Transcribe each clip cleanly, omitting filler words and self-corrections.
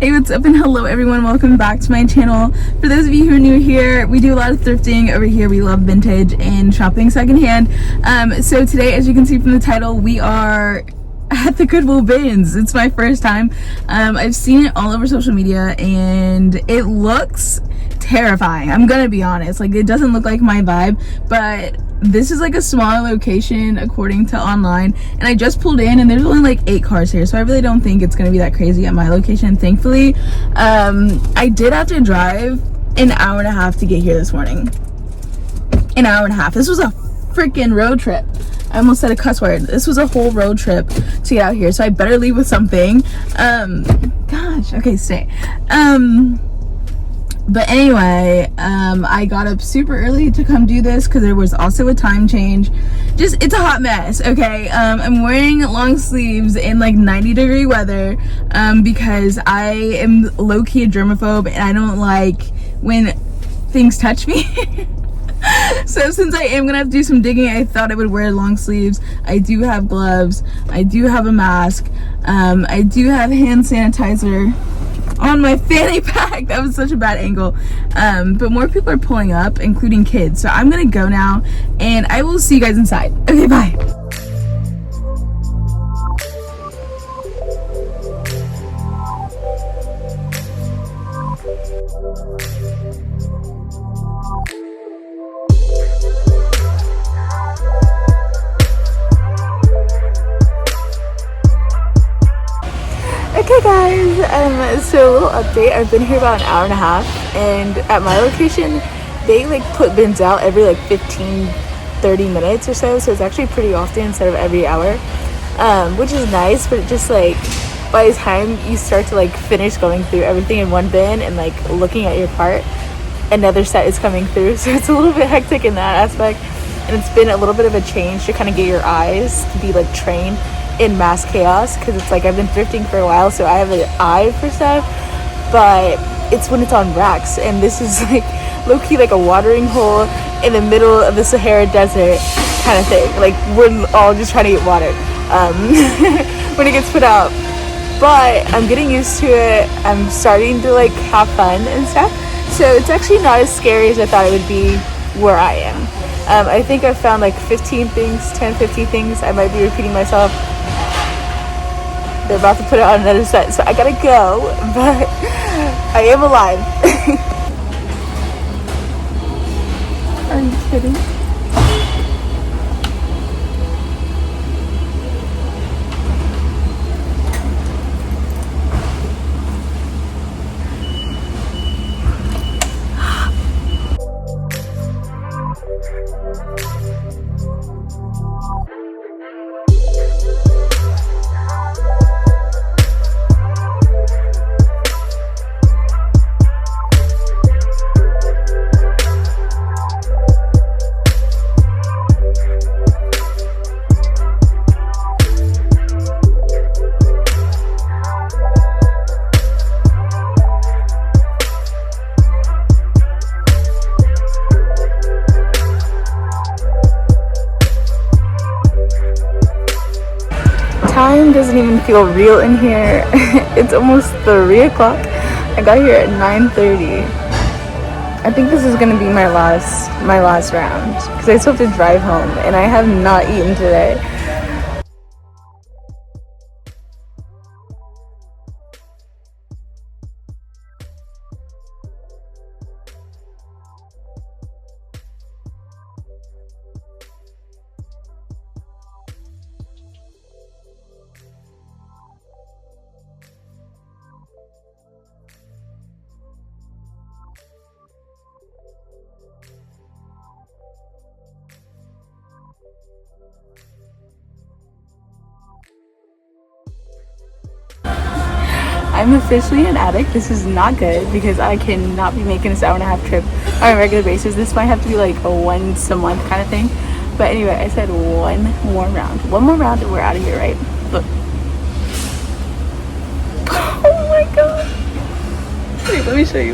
Hey, what's up and hello everyone, welcome back to my channel. For those of you who are new here, we do a lot of thrifting over here. We love vintage and shopping secondhand. So today, as you can see from the title, we are at the Goodwill bins. It's my first time. I've seen it all over social media and it looks terrifying. I'm gonna be honest, like it doesn't look like my vibe, but this is like a smaller location according to online, and I just pulled in and there's only like 8 cars here, so I really don't think it's gonna be that crazy at my location, thankfully. I did have to drive an hour and a half to get here this morning. An hour and a half. This was a freaking road trip. I almost said a cuss word. This was a whole road trip to get out here, so I better leave with something. Gosh, okay, stay. But anyway, I got up super early to come do this because there was also a time change. It's a hot mess, okay? I'm wearing long sleeves in like 90-degree weather because I am low-key a germaphobe and I don't like when things touch me. So since I am gonna have to do some digging, I thought I would wear long sleeves. I do have gloves, I do have a mask, I do have hand sanitizer on my fanny pack. That was such a bad angle. But more people are pulling up, including kids. So I'm gonna go now and I will see you guys inside. Okay, bye. Okay guys, so a little update. I've been here about an hour and a half, and at my location they like put bins out every like 15-30 minutes or so, so it's actually pretty often instead of every hour, which is nice. But it just like by the time you start to like finish going through everything in one bin and like looking at your cart, another set is coming through, so it's a little bit hectic in that aspect. And it's been a little bit of a change to kind of get your eyes to be like trained in mass chaos, because it's like I've been thrifting for a while, so I have an eye for stuff, but it's when it's on racks, and this is like low-key like a watering hole in the middle of the Sahara Desert kind of thing. Like we're all just trying to get water when it gets put out, but I'm getting used to it. I'm starting to like have fun and stuff, so it's actually not as scary as I thought it would be where I am. I think I've found like 15 things, 10-15 things. I might be repeating myself. They're about to put out another set, so I gotta go, but I am alive. Are you kidding? Time doesn't even feel real in here. It's almost 3 o'clock. I got here at 9:30. I think this is gonna be my last round because I still have to drive home and I have not eaten today. I'm officially an addict. This is not good because I cannot be making this hour-and-a-half trip on a regular basis. This might have to be like a once a month kind of thing. But anyway, I said one more round and we're out of here, right? Look. Oh my god. Wait, let me show you.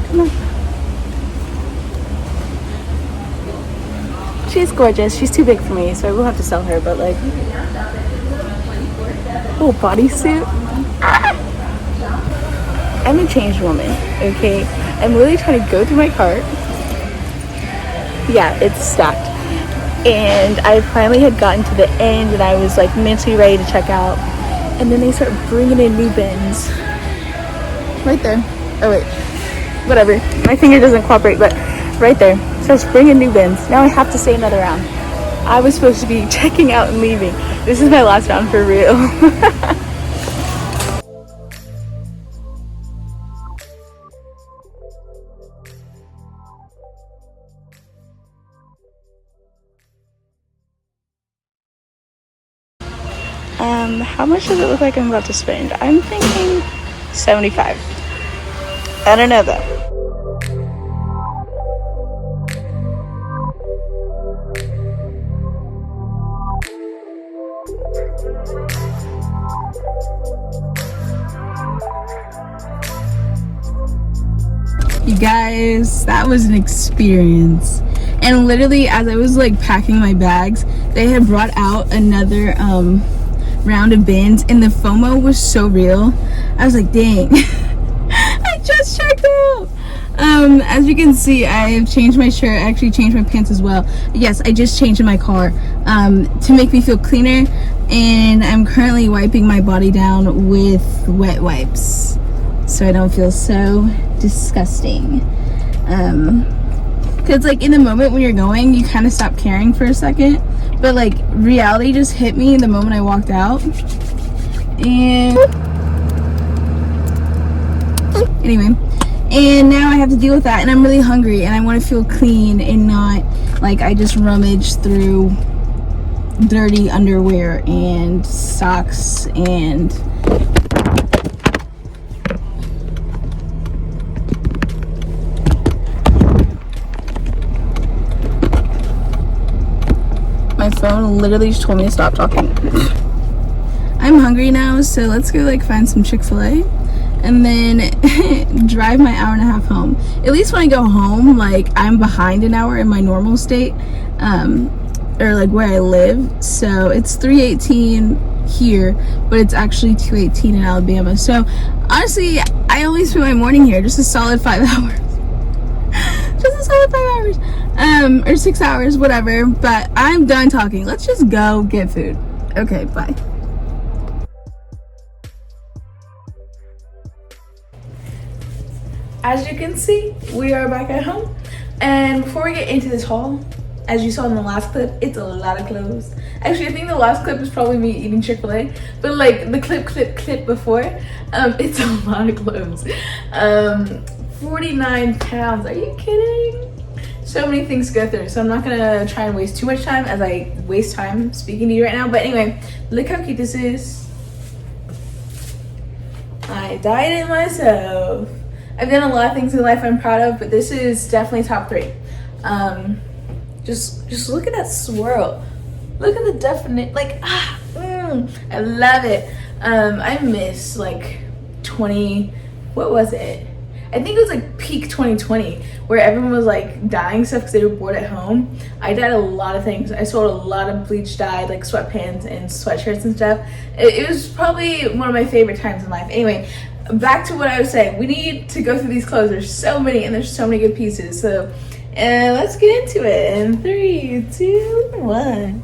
Come on. She's gorgeous. She's too big for me, so I will have to sell her, but like, oh, bodysuit. I'm a changed woman, okay? I'm literally trying to go through my cart. Yeah, it's stacked. And I finally had gotten to the end and I was like mentally ready to check out. And then they start bringing in new bins. Right there. Oh wait, whatever. My finger doesn't cooperate, but right there. Starts bringing new bins. Now I have to stay another round. I was supposed to be checking out and leaving. This is my last round for real. How much does it look like I'm about to spend? I'm thinking 75. I don't know though. You guys, that was an experience. And literally as I was like packing my bags, they had brought out another round of bins and the FOMO was so real. I was like, dang. I just checked out. As you can see, I have changed my shirt. I actually changed my pants as well. Yes, I just changed in my car to make me feel cleaner, and I'm currently wiping my body down with wet wipes so I don't feel so disgusting. Because like in the moment when you're going, you kind of stop caring for a second, but like reality just hit me the moment I walked out. And anyway, and now I have to deal with that, and I'm really hungry and I want to feel clean and not like I just rummage through dirty underwear and socks and my phone literally just told me to stop talking. I'm hungry now, so let's go like find some Chick-fil-A and then drive my hour and a half home. At least when I go home, like I'm behind an hour in my normal state, or like where I live. So it's 3:18 here, but it's actually 2:18 in Alabama. So honestly, I only spent my morning here, just a solid 5 hours. Just a solid 5 hours. Or 6 hours, whatever. But I'm done talking. Let's just go get food. Okay, bye. As you can see, we are back at home. And before we get into this haul, as you saw in the last clip, it's a lot of clothes. Actually, I think the last clip is probably me eating Chick-fil-A, but like the clip before, it's a lot of clothes. 49 pounds, are you kidding? So many things to go through, so I'm not gonna try and waste too much time as I waste time speaking to you right now. But anyway, look how cute this is. I dyed it myself. I've done a lot of things in life I'm proud of, but this is definitely top 3. Just look at that swirl. Look at the definite, like, I love it. I miss like 20, what was it? I think it was like peak 2020 where everyone was like dyeing stuff because they were bored at home. I dyed a lot of things. I sold a lot of bleach dyed like sweatpants and sweatshirts and stuff. It was probably one of my favorite times in life. Anyway, back to what I was saying. We need to go through these clothes. There's so many and there's so many good pieces. So let's get into it in 3, 2, 1.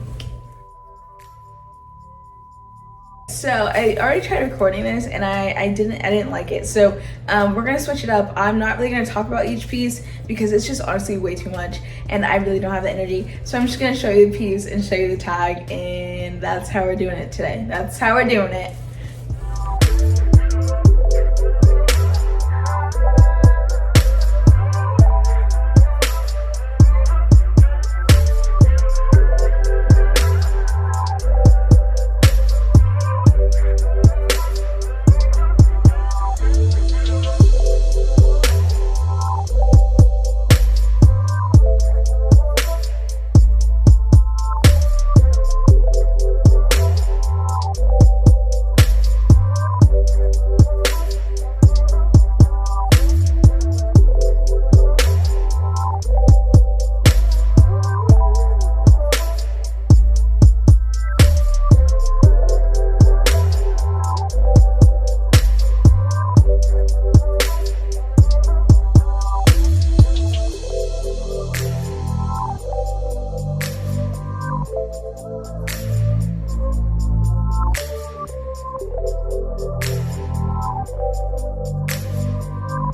So I already tried recording this and I didn't like it. So we're gonna switch it up. I'm not really gonna talk about each piece because it's just honestly way too much and I really don't have the energy. So I'm just gonna show you the piece and show you the tag, and that's how we're doing it today. That's how we're doing it.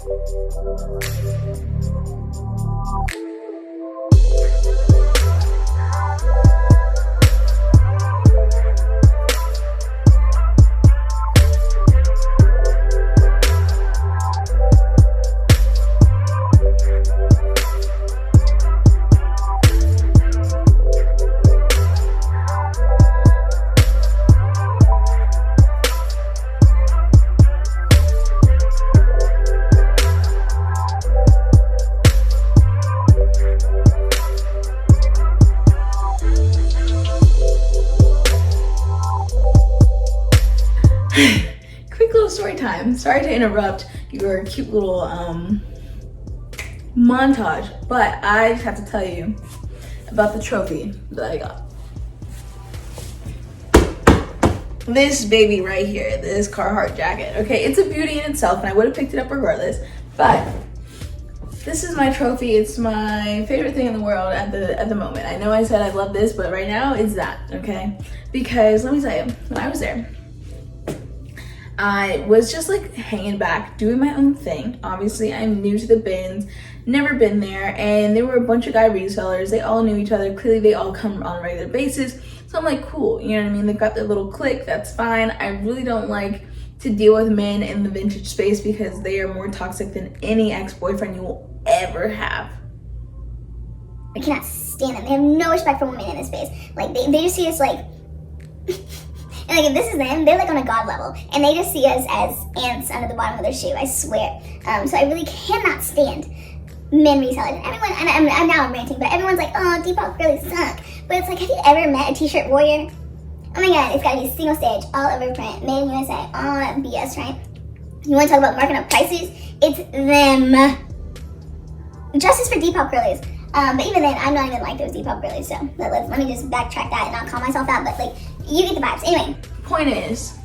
Quick little story time. Sorry to interrupt your cute little montage, but I just have to tell you about the trophy that I got. This baby right here, this Carhartt jacket. Okay, it's a beauty in itself, and I would have picked it up regardless, but this is my trophy. It's my favorite thing in the world at the moment. I know I said I love this, but right now it's that, okay? Because let me tell you, when I was there, I was just like hanging back, doing my own thing. Obviously, I'm new to the bins, never been there, and there were a bunch of guy resellers. They all knew each other. Clearly, they all come on a regular basis. So I'm like, cool, you know what I mean? They've got their little clique, that's fine. I really don't like to deal with men in the vintage space because they are more toxic than any ex-boyfriend you will ever have. I cannot stand them. They have no respect for women in this space. Like, they just see us like... And like, if this is them, they're like on a god level, and they just see us as ants under the bottom of their shoe, I swear. So I really cannot stand men resellers. And everyone, and I'm ranting, but everyone's like, oh, Depop really suck. But it's like, have you ever met a t-shirt warrior? Oh my god, it's gotta be single stage, all over print, made in USA, all that BS, right? You wanna talk about marking up prices? It's them. Justice for Depop girlies. But even then, I'm not even like those Depop girlies, so let me just backtrack that and not call myself out, but like, you get the vibes. Anyway. Point is,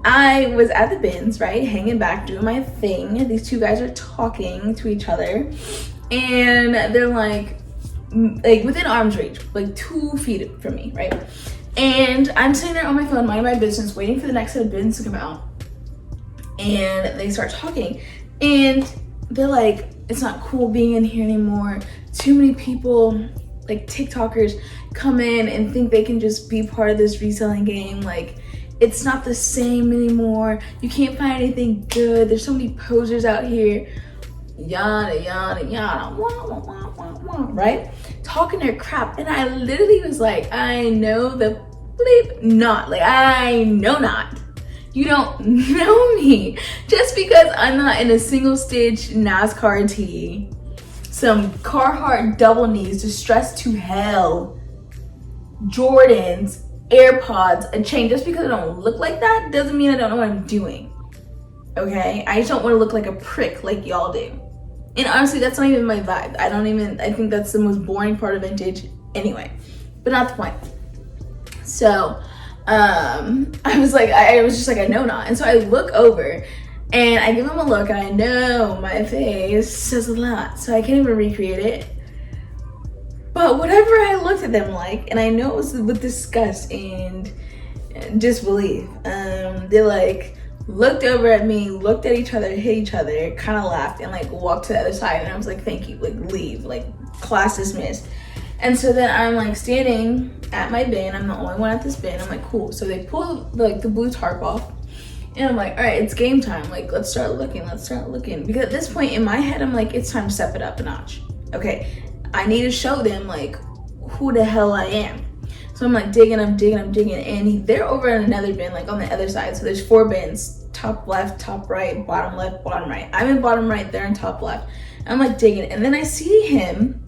I was at the bins, right, hanging back, doing my thing. These two guys are talking to each other, and they're like within arm's reach, like 2 feet from me, right? And I'm sitting there on my phone, minding my business, waiting for the next set of bins to come out. And they start talking, and they're like, it's not cool being in here anymore. Too many people, like TikTokers, come in and think they can just be part of this reselling game. Like, it's not the same anymore. You can't find anything good. There's so many posers out here. Yada, yada, yada. Wah, wah, wah, wah, wah, right? Talking their crap. And I literally was like, I know the bleep not. Like, I know not. You don't know me. Just because I'm not in a single stitch NASCAR tee, some Carhartt double knees distressed to hell, Jordans, AirPods, a chain, just because I don't look like that doesn't mean I don't know what I'm doing. Okay? I just don't want to look like a prick like y'all do. And honestly, that's not even my vibe. I think that's the most boring part of vintage anyway. But not the point. So, I was just like, I know not. And so I look over and I give him a look, and I know my face says a lot, so I can't even recreate it. But whatever I looked at them like, and I know it was with disgust and disbelief, they like looked over at me, looked at each other, hit each other, kind of laughed, and like walked to the other side. And I was like, thank you, like leave, like class dismissed. And so then I'm like standing at my bin. I'm the only one at this bin. I'm like, cool. So they pull like the blue tarp off. And I'm like, all right, it's game time. Like, let's start looking. Because at this point in my head, I'm like, it's time to step it up a notch. Okay, I need to show them like who the hell I am. So I'm like digging, I'm digging. And they're over in another bin, like on the other side. So there's 4 bins, top left, top right, bottom left, bottom right. I'm in bottom right, they're in top left. And I'm like digging. And then I see him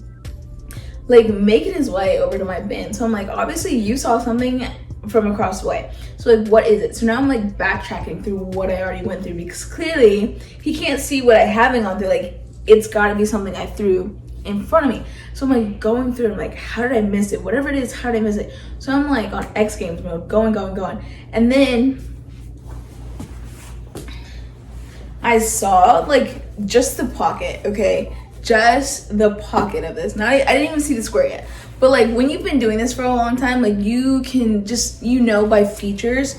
like making his way over to my bin. So I'm like, obviously you saw something from across the way. So like, what is it? So now I'm like backtracking through what I already went through, because clearly he can't see what I haven't gone through. Like, it's gotta be something I threw in front of me. So I'm like going through it. I'm like, how did I miss it? Whatever it is, how did I miss it? So I'm like on X Games mode, going. And then I saw like just the pocket, okay? Just the pocket of this. I didn't even see the square yet. But like when you've been doing this for a long time, like you can just, by features,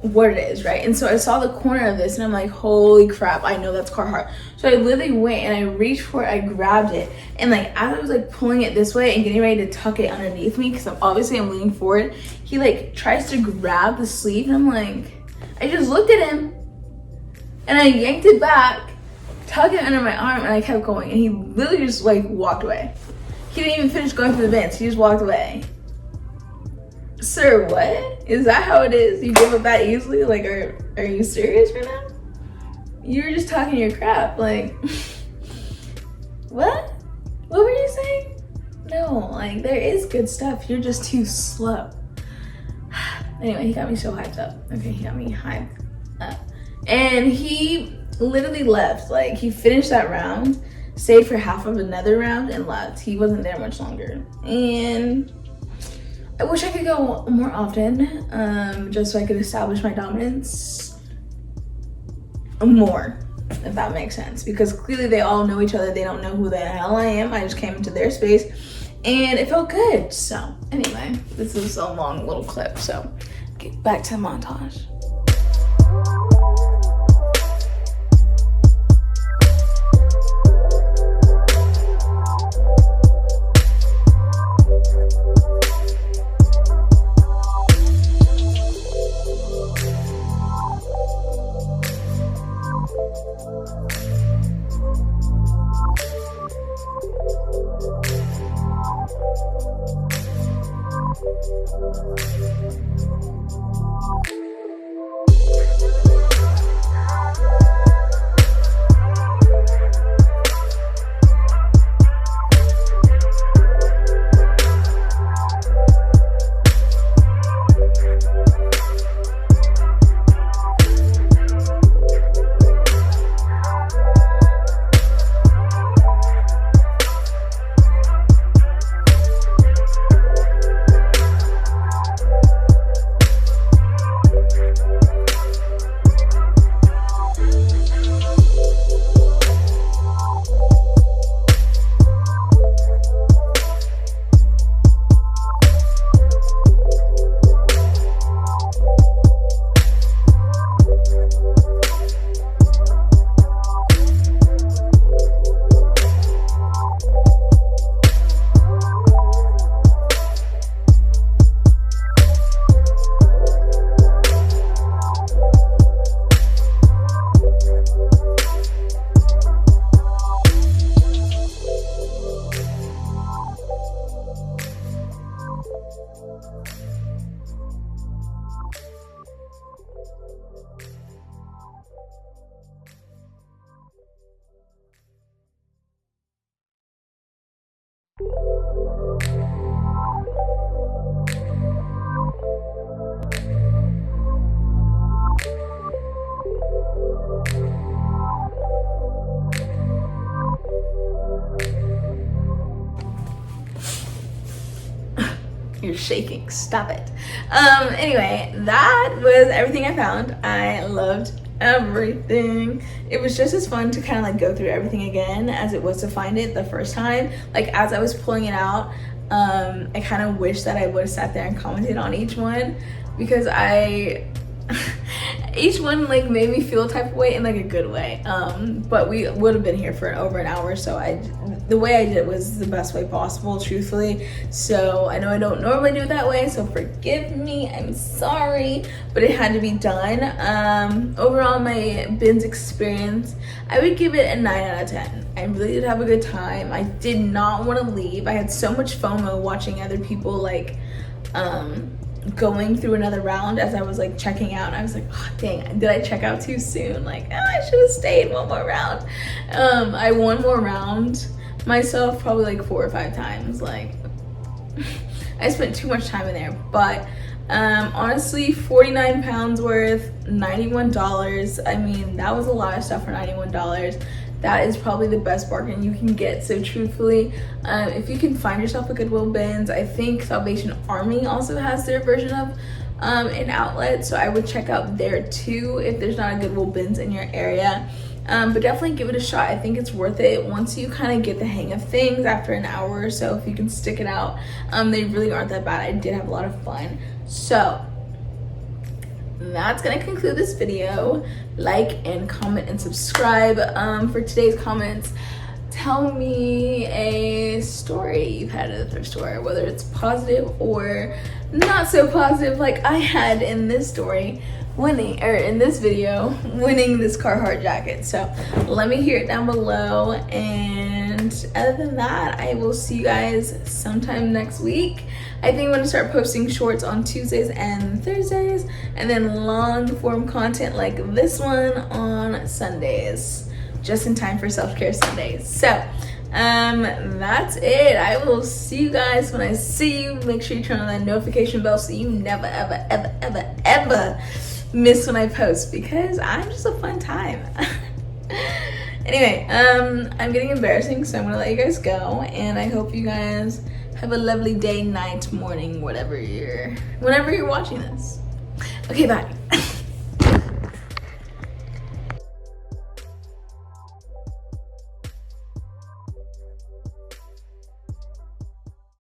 what it is, right? And so I saw the corner of this and I'm like, holy crap, I know that's Carhartt. So I literally went and I reached for it, I grabbed it, and like as I was like pulling it this way and getting ready to tuck it underneath me, because I'm leaning forward, he like tries to grab the sleeve, and I'm like, I just looked at him and I yanked it back, tucked it under my arm, and I kept going, and he literally just like walked away. He didn't even finish going through the bins, he just walked away. Sir, what? Is that how it is? You give up that easily? Like, are you serious right now? You're just talking your crap. Like, what? What were you saying? No, like, there is good stuff. You're just too slow. Anyway, he got me so hyped up. Okay, he got me hyped up. And he literally left. Like, he finished that round, stayed for half of another round, and left. He wasn't there much longer. And I wish I could go more often, just so I could establish my dominance more, if that makes sense. Because clearly they all know each other. They don't know who the hell I am. I just came into their space and it felt good. So anyway, this is a long little clip. So get back to the montage. You're shaking, stop it. Anyway, that was everything I found. I loved everything. It was just as fun to kind of like go through everything again as it was to find it the first time. Like as I was pulling it out, I kind of wish that I would have sat there and commented on each one, because each one like made me feel a type of way in like a good way. But we would have been here for over an hour, so the way I did it was the best way possible, truthfully. So I know I don't normally do it that way, so forgive me, I'm sorry, but it had to be done. Overall, my bins experience, I would give it a 9 out of 10. I really did have a good time. I did not want to leave. I had so much FOMO watching other people like going through another round as I was like checking out. I was like, oh dang, did I check out too soon? Like, I should have stayed one more round. I one more round myself probably like 4 or 5 times. Like I spent too much time in there. But honestly, 49 pounds worth, $91. I mean, that was a lot of stuff for $91. That is probably the best bargain you can get. So truthfully, if you can find yourself a Goodwill bins, I think Salvation Army also has their version of an outlet, so I would check out there too if there's not a Goodwill bins in your area. But definitely give it a shot. I think it's worth it once you kind of get the hang of things after an hour or so. If you can stick it out, they really aren't that bad. I did have a lot of fun. So that's gonna conclude this video. Like and comment and subscribe. For today's comments, tell me a story you've had at a thrift store, whether it's positive or not so positive, like I had in this story, in this video, winning this Carhartt jacket. So let me hear it down below, and other than that, I will see you guys sometime next week. I think I'm gonna start posting shorts on Tuesdays and Thursdays, and then long form content like this one on Sundays, just in time for self-care Sundays. So that's it. I will see you guys when I see you. Make sure you turn on that notification bell so you never ever miss when I post, because I'm just a fun time. Anyway, I'm getting embarrassing, so I'm gonna let you guys go, and I hope you guys have a lovely day, night, morning, whenever you're watching this. Okay, bye.